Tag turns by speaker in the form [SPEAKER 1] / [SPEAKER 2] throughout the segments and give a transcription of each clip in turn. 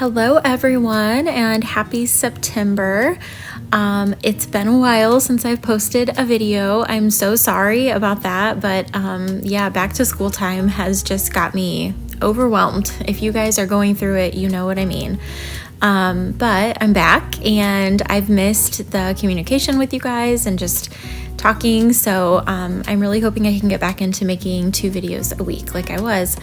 [SPEAKER 1] Hello, everyone, and happy September. It's been a while since I've posted a video. I'm so sorry about that, but yeah, back to school time has just got me overwhelmed. If you guys are going through it, you know what I mean. But I'm back and I've missed the communication with you guys and just talking. So I'm really hoping I can get back into making 2 videos a week like I was.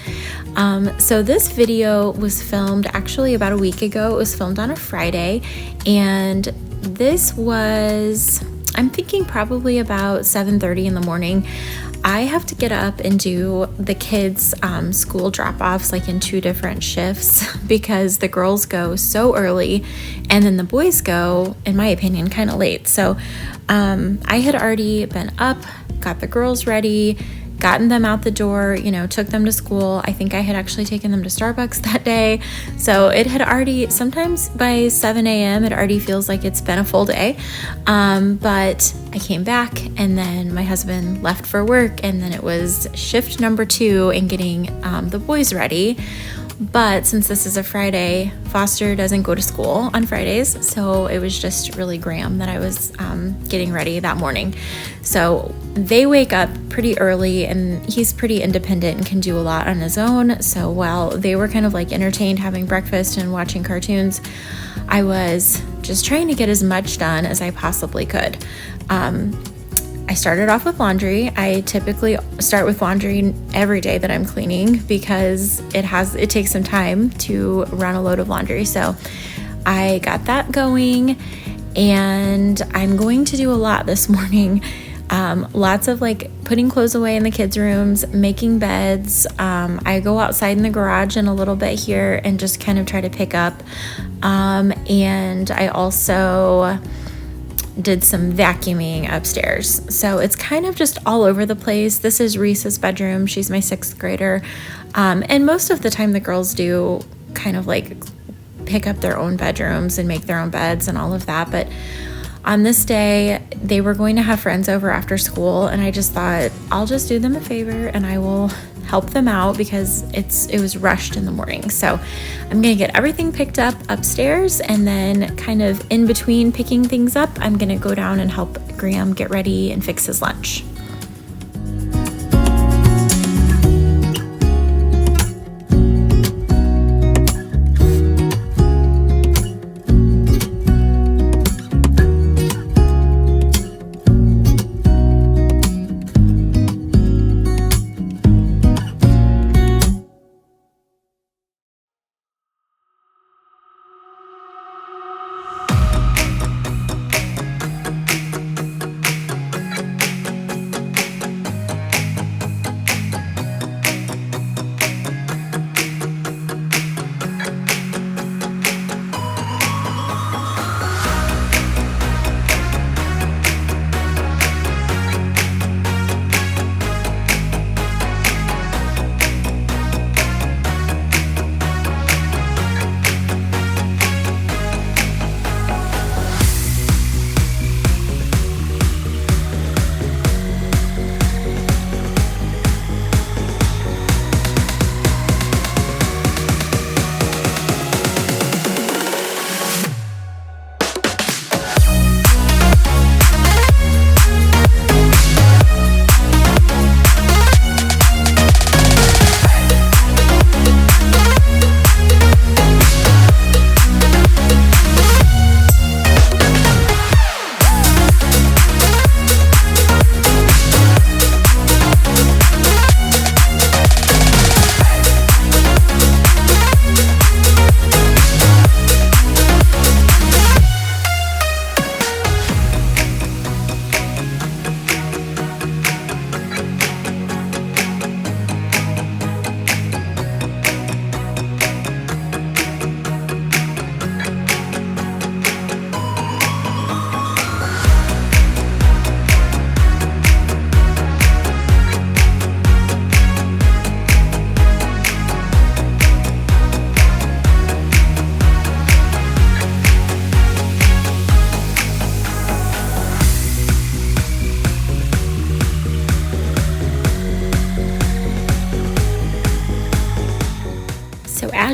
[SPEAKER 1] So this video was filmed actually about a week ago. It was filmed on a Friday, and this was, I'm thinking probably about 7:30 in the morning. I have to get up and do the kids' school drop-offs like in 2 different shifts because the girls go so early and then the boys go, in my opinion, kind of late. So I had already been up, got the girls ready, gotten them out the door, took them to school. I think I had actually taken them to Starbucks that day. So it had already, sometimes by 7 a.m., it already feels like it's been a full day. But I came back and then my husband left for work, and then it was shift number 2 in getting the boys ready. But since this is a Friday, Foster doesn't go to school on Fridays, so it was just really Graham that I was getting ready that morning. So they wake up pretty early, and he's pretty independent and can do a lot on his own. So while they were kind of like entertained having breakfast and watching cartoons, I was just trying to get as much done as I possibly could. I started off with laundry. I typically start with laundry every day that I'm cleaning because it takes some time to run a load of laundry. So I got that going, and I'm going to do a lot this morning. Lots of like putting clothes away in the kids' rooms, making beds. I go outside in the garage in a little bit here and just kind of try to pick up. And I also did some vacuuming upstairs. So it's kind of just all over the place. This is Reese's bedroom. She's my 6th grader. And most of the time the girls do kind of like pick up their own bedrooms and make their own beds and all of that. But on this day, they were going to have friends over after school, and I just thought I'll just do them a favor and I will help them out because it was rushed in the morning. So I'm gonna get everything picked up upstairs, and then kind of in between picking things up, I'm gonna go down and help Graham get ready and fix his lunch.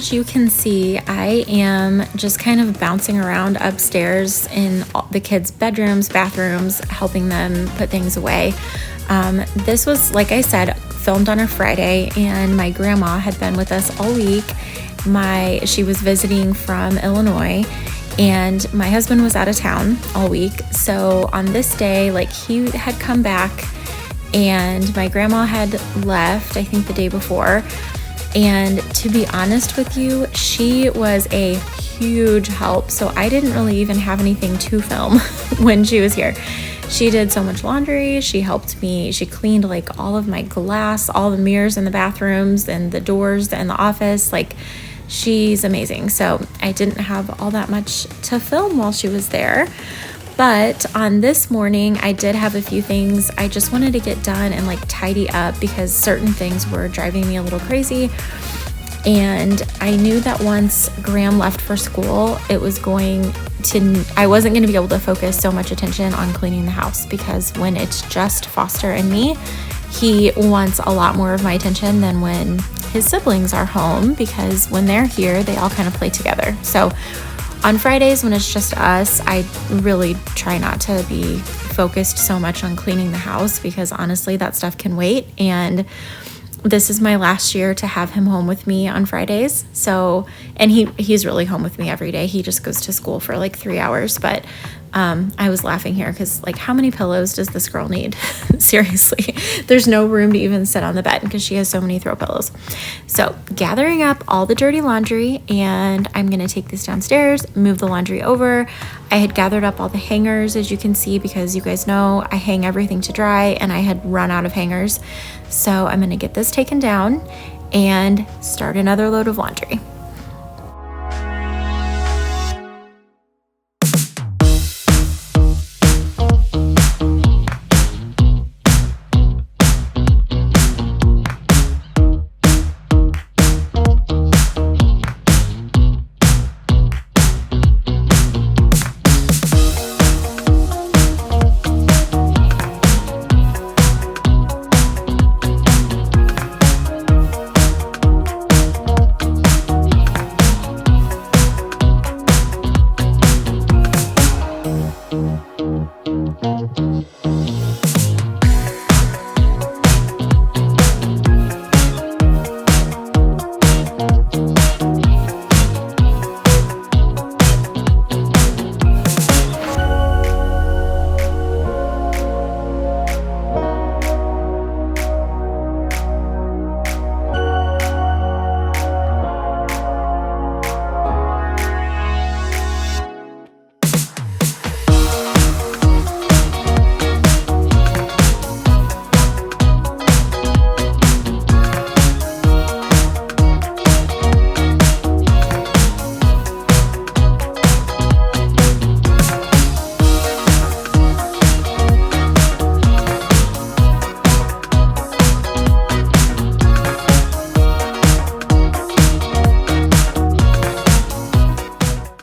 [SPEAKER 1] as you can see, I am just kind of bouncing around upstairs in the kids' bedrooms, bathrooms, helping them put things away. This was, like I said, filmed on a Friday, and my grandma had been with us all week. She was visiting from Illinois, and my husband was out of town all week. So on this day, like, he had come back and my grandma had left, I think the day before. And to be honest with you, she was a huge help. So I didn't really even have anything to film when she was here. She did so much laundry. She helped me. She cleaned like all of my glass, all the mirrors in the bathrooms and the doors in the office. Like, she's amazing. So I didn't have all that much to film while she was there. But on this morning, I did have a few things I just wanted to get done and like tidy up, because certain things were driving me a little crazy. And I knew that once Graham left for school, I wasn't going to be able to focus so much attention on cleaning the house, because when it's just Foster and me, he wants a lot more of my attention than when his siblings are home, because when they're here, they all kind of play together. So on Fridays, when it's just us, I really try not to be focused so much on cleaning the house, because honestly, that stuff can wait. And this is my last year to have him home with me on Fridays. So, and he's really home with me every day. He just goes to school for like 3 hours. But I was laughing here because, like, how many pillows does this girl need? Seriously, there's no room to even sit on the bed because she has so many throw pillows. So gathering up all the dirty laundry, and I'm going to take this downstairs, move the laundry over. I had gathered up all the hangers, as you can see, because you guys know I hang everything to dry and I had run out of hangers. So I'm going to get this taken down and start another load of laundry.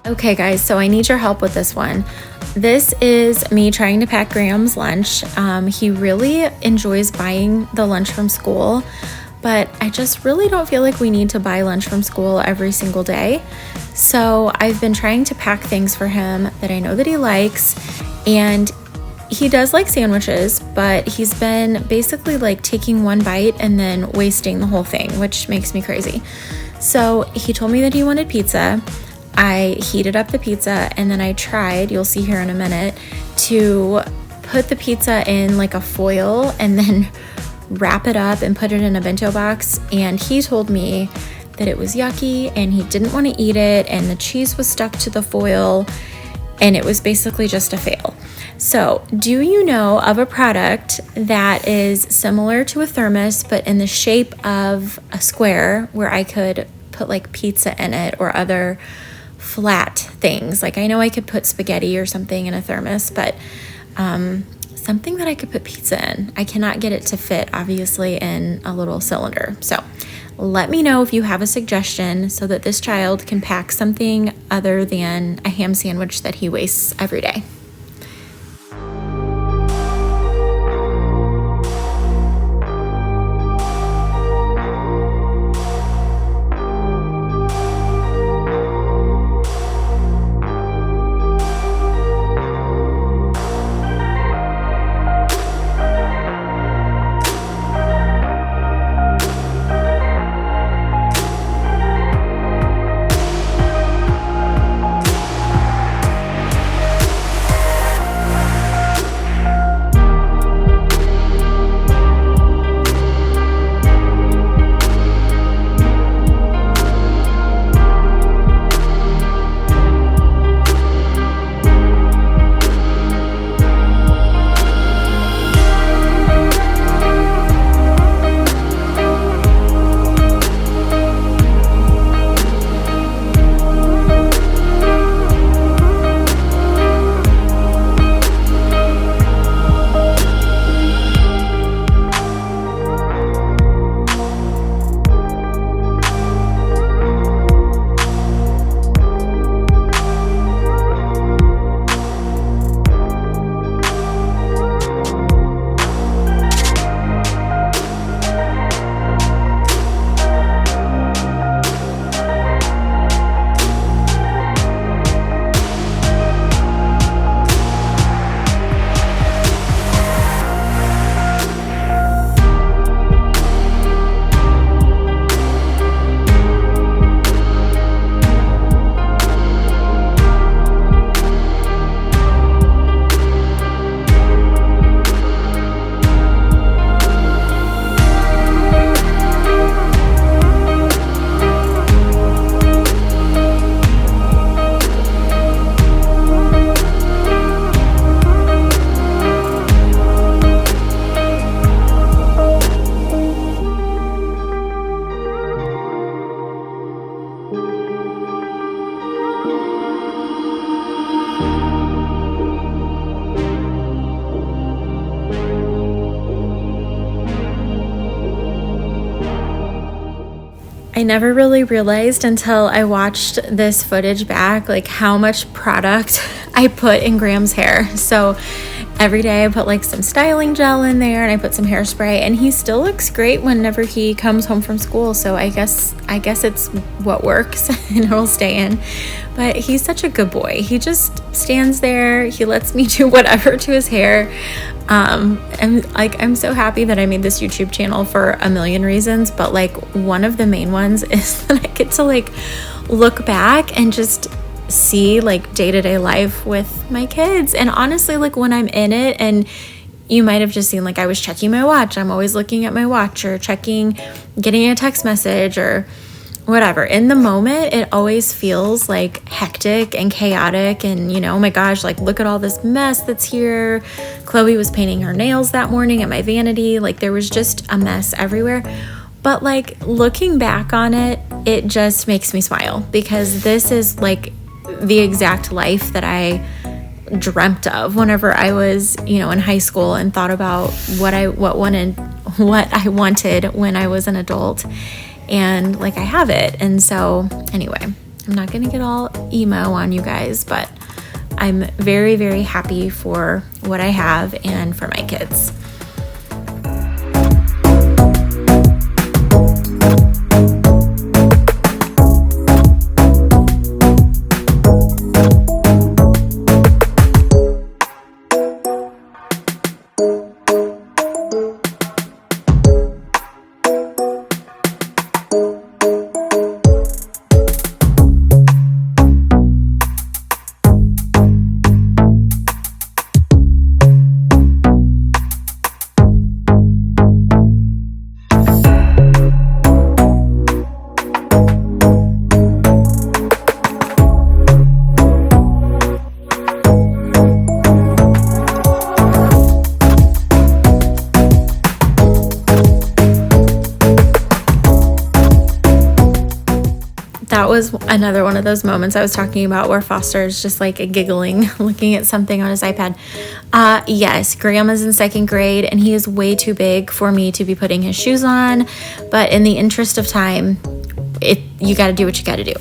[SPEAKER 1] Okay guys, so I need your help with this one. This is me trying to pack Graham's lunch. He really enjoys buying the lunch from school, but I just really don't feel like we need to buy lunch from school every single day. So I've been trying to pack things for him that I know that he likes, and he does like sandwiches, but he's been basically like taking one bite and then wasting the whole thing, which makes me crazy. So he told me that he wanted pizza. I heated up the pizza, and then I tried, you'll see here in a minute, to put the pizza in like a foil and then wrap it up and put it in a bento box. And he told me that it was yucky and he didn't want to eat it, and the cheese was stuck to the foil, and it was basically just a fail. So, do you know of a product that is similar to a thermos but in the shape of a square, where I could put like pizza in it or other flat things? Like, I know I could put spaghetti or something in a thermos, but something that I could put pizza in. I cannot get it to fit, obviously, in a little cylinder. So let me know if you have a suggestion so that this child can pack something other than a ham sandwich that he wastes every day. I never really realized until I watched this footage back, like how much product I put in Graham's hair. So every day I put like some styling gel in there and I put some hairspray, and he still looks great whenever he comes home from school. So I guess it's what works and it'll stay in. But he's such a good boy. He just stands there. He lets me do whatever to his hair. I'm so happy that I made this YouTube channel for a million reasons, but like one of the main ones is that I get to like look back and just see like day-to-day life with my kids. And honestly, like when I'm in it, and you might have just seen like I was checking my watch, I'm always looking at my watch or getting a text message or whatever. In the moment, it always feels like hectic and chaotic and, oh my gosh, like look at all this mess that's here. Chloe was painting her nails that morning at my vanity. Like there was just a mess everywhere. But like looking back on it, it just makes me smile, because this is like the exact life that I dreamt of whenever I was, in high school and thought about what I wanted when I was an adult. And like I have it. And so anyway, I'm not going to get all emo on you guys, but I'm very, very happy for what I have and for my kids. That was another one of those moments I was talking about where Foster's just like giggling, looking at something on his iPad. Yes, Graham is in 2nd grade and he is way too big for me to be putting his shoes on. But in the interest of time, you got to do what you got to do.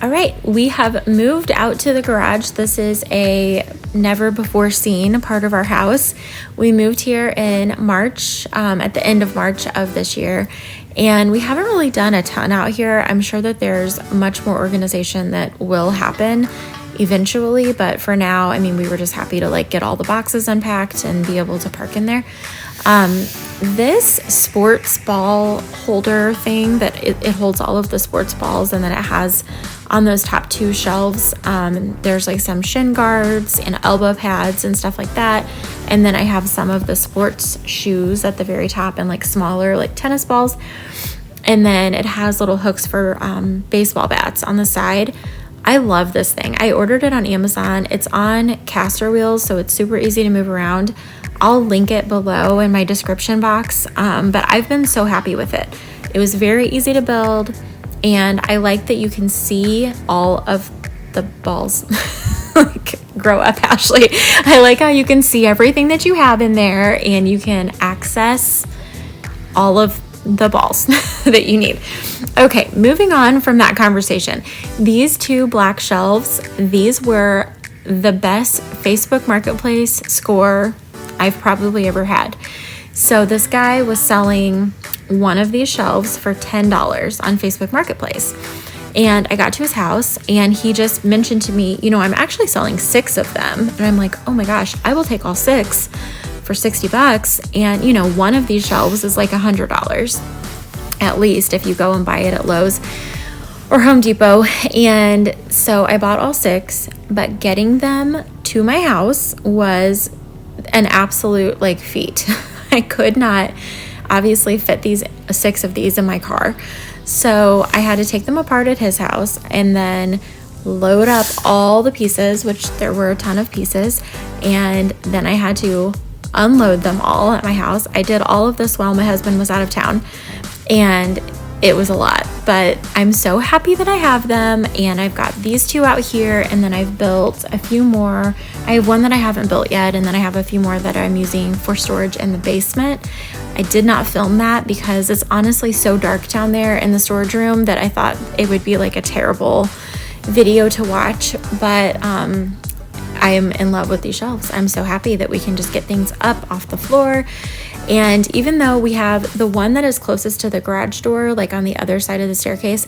[SPEAKER 1] All right, we have moved out to the garage. This is a never before seen part of our house. We moved here in March, at the end of March of this year, and we haven't really done a ton out here. I'm sure that there's much more organization that will happen eventually, but for now, I mean, we were just happy to like get all the boxes unpacked and be able to park in there. this sports ball holder thing that it holds all of the sports balls, and then it has on those top two shelves, there's like some shin guards and elbow pads and stuff like that. And then I have some of the sports shoes at the very top and like smaller like tennis balls. And then it has little hooks for baseball bats on the side. I love this thing. I ordered it on Amazon. It's on caster wheels, so it's super easy to move around. I'll link it below in my description box, but I've been so happy with it. It was very easy to build, and I like that you can see all of the balls. Like, grow up, Ashley. I like how you can see everything that you have in there, and you can access all of the balls that you need. Okay, moving on from that conversation. These two black shelves, these were the best Facebook Marketplace score I've probably ever had. So this guy was selling one of these shelves for $10 on Facebook Marketplace. And I got to his house and he just mentioned to me, I'm actually selling 6 of them. And I'm like, oh my gosh, I will take all 6 for $60. And one of these shelves is like $100 at least if you go and buy it at Lowe's or Home Depot. And so I bought all 6, but getting them to my house was an absolute feat. I could not obviously fit 6 of these in my car. So I had to take them apart at his house and then load up all the pieces, which there were a ton of pieces. And then I had to unload them all at my house. I did all of this while my husband was out of town, and it was a lot, but I'm so happy that I have them. And I've got these 2 out here, and then I've built a few more. I have one that I haven't built yet, and then I have a few more that I'm using for storage in the basement. I did not film that because it's honestly so dark down there in the storage room that I thought it would be like a terrible video to watch, but I am in love with these shelves. I'm so happy that we can just get things up off the floor. And even though we have the one that is closest to the garage door, like on the other side of the staircase,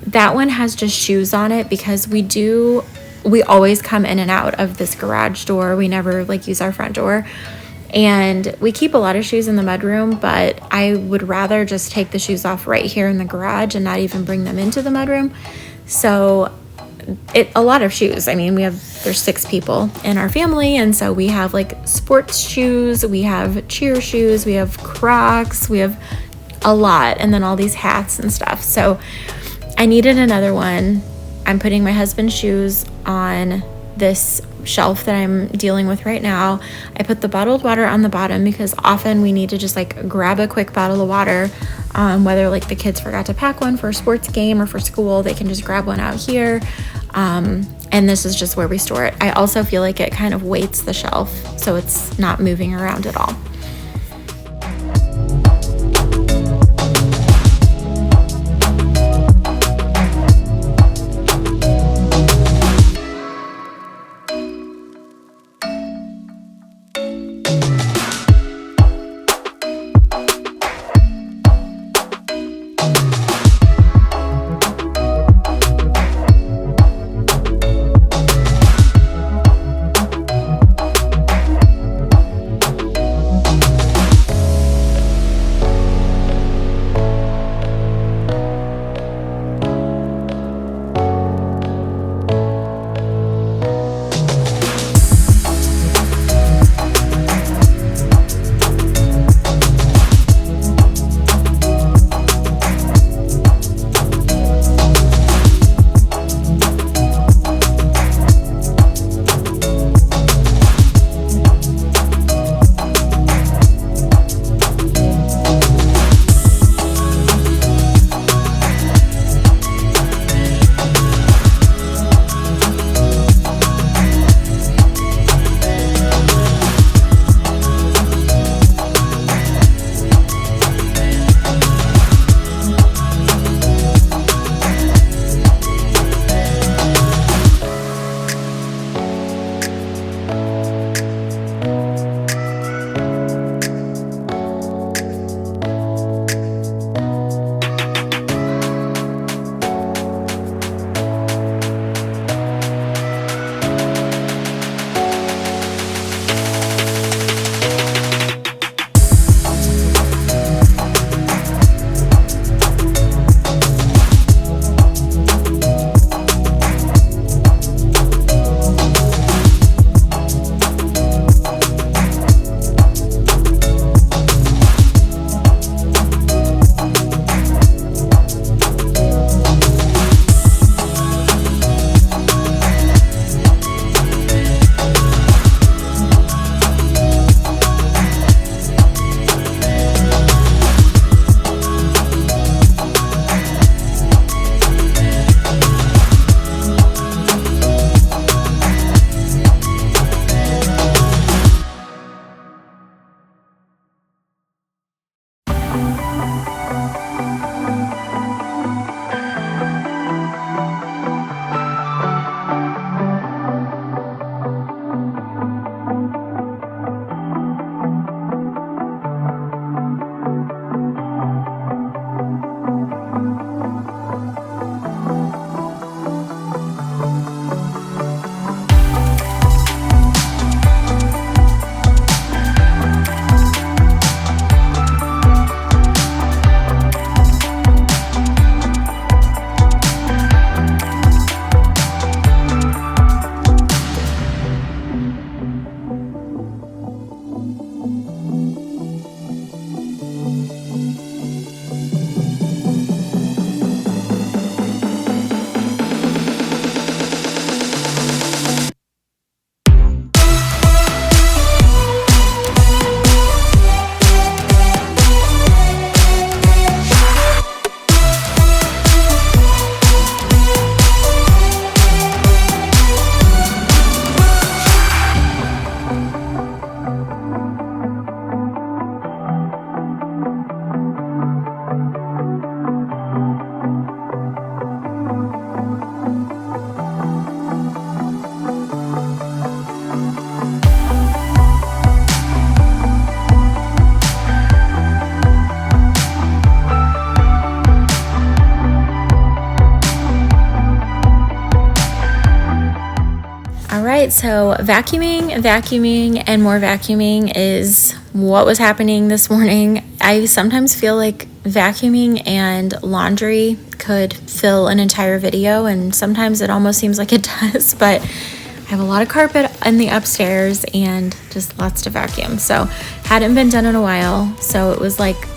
[SPEAKER 1] that one has just shoes on it because we always come in and out of this garage door. We never use our front door. And we keep a lot of shoes in the mudroom, but I would rather just take the shoes off right here in the garage and not even bring them into the mudroom. So a lot of shoes. I mean, there's 6 people in our family, and so we have sports shoes, we have cheer shoes, we have Crocs, we have a lot, and then all these hats and stuff. So I needed another one. I'm putting my husband's shoes on this shelf that I'm dealing with right now. I put the bottled water on the bottom because often we need to just grab a quick bottle of water, whether the kids forgot to pack one for a sports game or for school, they can just grab one out here. And this is just where we store it. I also feel like it kind of weights the shelf so it's not moving around at all. right, so vacuuming, and more vacuuming is what was happening this morning. I sometimes feel like vacuuming and laundry could fill an entire video, and sometimes it almost seems like it does, but I have a lot of carpet in the upstairs and just lots to vacuum. So hadn't been done in a while, so it was like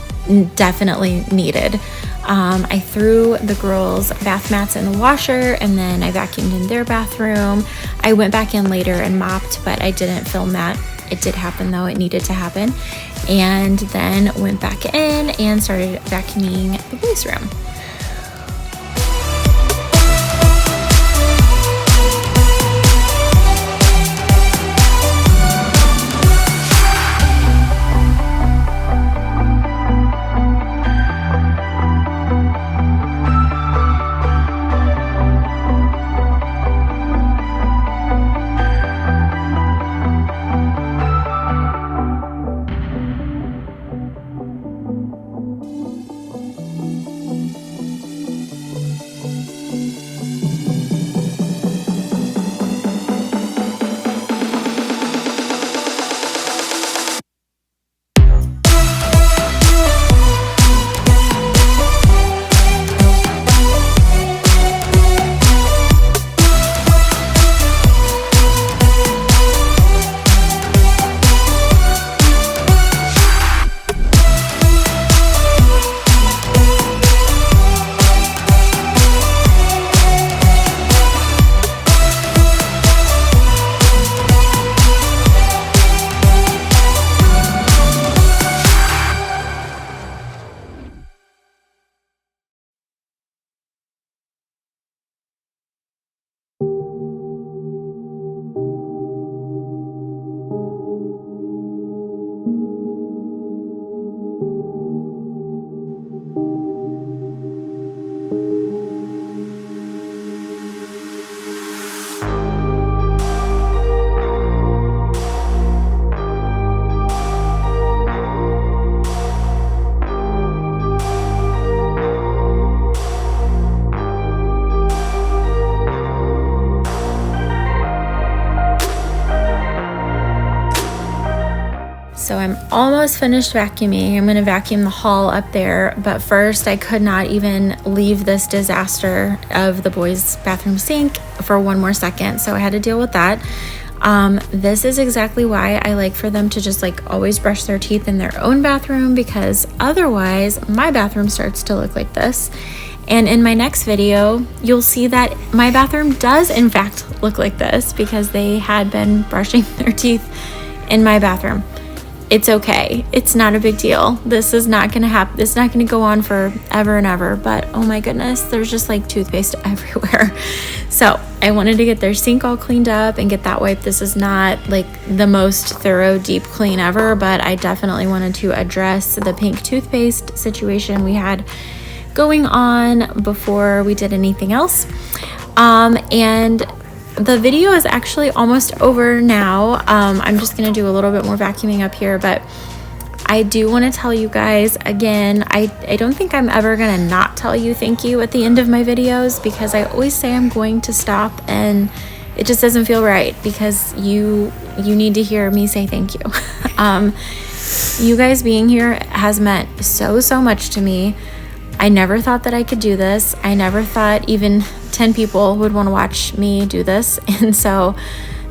[SPEAKER 1] definitely needed. I threw the girls' bath mats in the washer, and then I vacuumed in their bathroom. I went back in later and mopped, but I didn't film that. It did happen though, it needed to happen. And then went back in and started vacuuming the boys' room. So I'm almost finished vacuuming. I'm gonna vacuum the hall up there, but first I could not even leave this disaster of the boys' bathroom sink for one more second, so I had to deal with that. This is exactly why I like for them to just like always brush their teeth in their own bathroom, because otherwise my bathroom starts to look like this. And in my next video, you'll see that my bathroom does in fact look like this because they had been brushing their teeth in my bathroom. It's okay. It's not a big deal. This is not gonna happen. It's not gonna go on for ever and ever, but oh my goodness, there's just like toothpaste everywhere. So I wanted to get their sink all cleaned up and get that wiped. This is not like the most thorough deep clean ever, but I definitely wanted to address the pink toothpaste situation we had going on before we did anything else. And the video is actually almost over now. I'm just gonna do a little bit more vacuuming up here, but I do want to tell you guys again, I don't think I'm ever gonna not tell you thank you at the end of my videos, because I always say I'm going to stop and it just doesn't feel right, because you need to hear me say thank you. You guys being here has meant so much to me. I never thought that I could do this. I never thought even 10 people would want to watch me do this. And so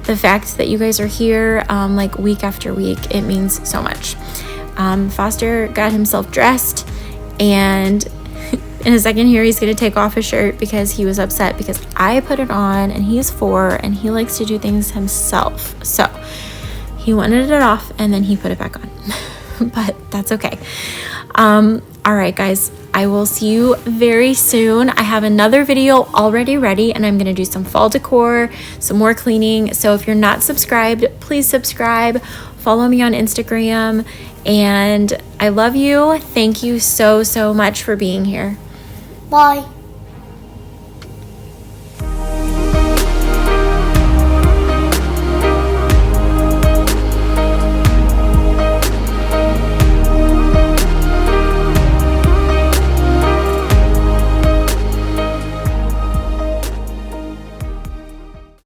[SPEAKER 1] the fact that you guys are here like week after week, it means so much. Foster got himself dressed, and in a second here he's going to take off his shirt because he was upset because I put it on, and he's 4 and he likes to do things himself. So he wanted it off and then he put it back on. But that's okay. All right, guys, I will see you very soon. I have another video already ready, and I'm going to do some fall decor, some more cleaning. So if you're not subscribed, please subscribe. Follow me on Instagram, and I love you. Thank you so much for being here.
[SPEAKER 2] Bye.